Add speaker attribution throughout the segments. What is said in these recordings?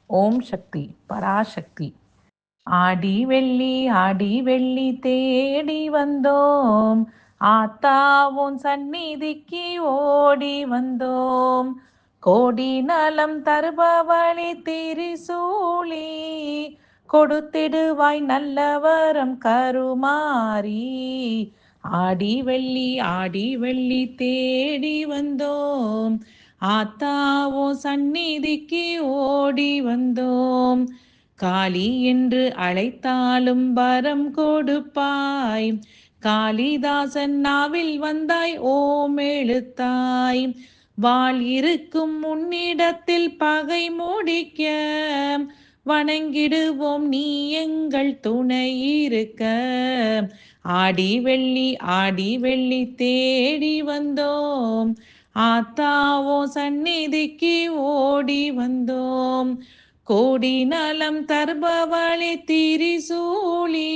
Speaker 1: ஓம் சக்தி பராசக்தி. ஆடி வெள்ளி தேடி வந்தோம், ஆத்தாவும் சந்நிதிக்கு ஓடி வந்தோம். கோடி நலம் தருபவழி திரிசூலி, கொடுத்திடுவாய் நல்லவரம் கருமாரி. ஆடி வெள்ளி தேடி வந்தோம், ஆத்தாவோ சந்நிதிக்கு ஓடி வந்தோம். காளி என்று அழைத்தாலும் வரம் கொடுப்பாய், காளிதாசன் நாவில் வந்தாய் ஓம் எழுத்தாய். வாள் இருக்கும் முன்னிடத்தில் பகை முடிக்க, வணங்கிடுவோம் நீ எங்கள் துணை இருக்க. ஆடி வெள்ளி தேடி வந்தோம், ஆத்தாவோ சந்நிதிக்கு ஓடி வந்தோம். கோடி நலம் தருபவழி திரிசூலி,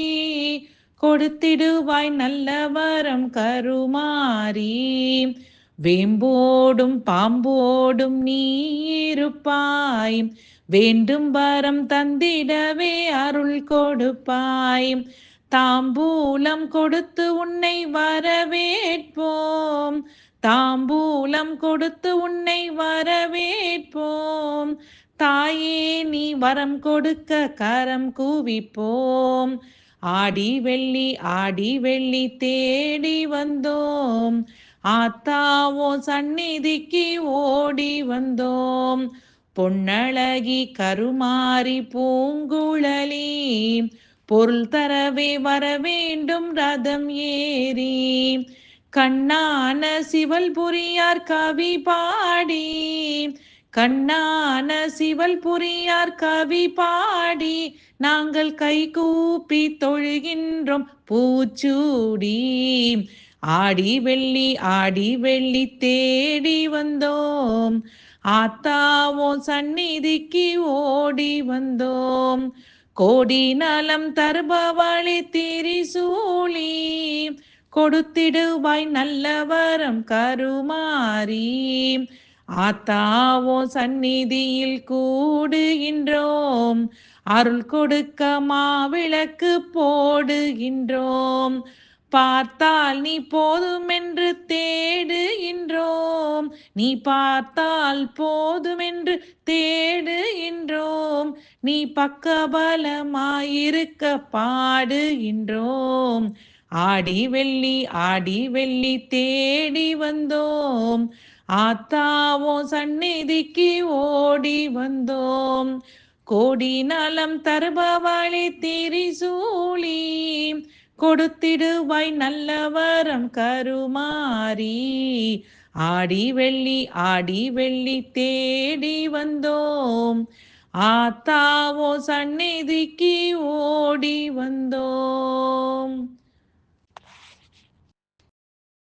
Speaker 1: கொடுத்திடுவாய் நல்லவரம் கருமாரி. வேம்போடும் பாம்போடும் நீ இருப்பாய், வேண்டும் வரம் தந்திடவே அருள் கொடுப்பாய். தாம்பூலம் கொடுத்து உன்னை வரவேற்போம், தாம்பூலம் கொடுத்து உன்னை வரவேற்போம். தாயே நீ வரம் கொடுக்க கரம் கூவிப்போம். ஆடி வெள்ளி தேடி வந்தோம், ஆத்தாவோ சந்நிதிக்கு ஓடி வந்தோம். பொன்னழகி கருமாரி பூங்குழலி, பொருள் தரவே வரவேண்டும் ரதம் ஏறி. கண்ணான சிவல்புரியார் கவி பாடி, கண்ணான சிவல்புரியார் கவி பாடி, நாங்கள் கைகூப்பி தொழுகின்றோம் பூச்சூடி. ஆடி வெள்ளி தேடி வந்தோம், ஆத்தாவோ சந்நிதிக்கு ஓடி வந்தோம். கோடி நலம் தருபவழி திரிசூலி, கொடுத்திடுவாய் நல்லவரம் கருமாரி. ஆத்தாவோ சந்நிதியில் கூடுகின்றோம், அருள் கொடுக்க மாவிளக்கு போடுகின்றோம். பார்த்தால் நீ போதுமென்று தேடுகின்றோம், நீ பார்த்தால் போதுமென்று தேடுகின்றோம். நீ பக்கபலமாயிருக்க பாடுகின்றோம். ஆடி வெள்ளி தேடி வந்தோம், ஆத்தாவோ சந்நிதிக்கு ஓடி வந்தோம். கோடி நலம் தருபவழி திரிசூலி, கொடுத்திடுவாய் நல்லவரம் கருமாரி. ஆடி வெள்ளி தேடி வந்தோம், ஆத்தாவோ சந்நிதிக்கு ஓடி வந்தோம்.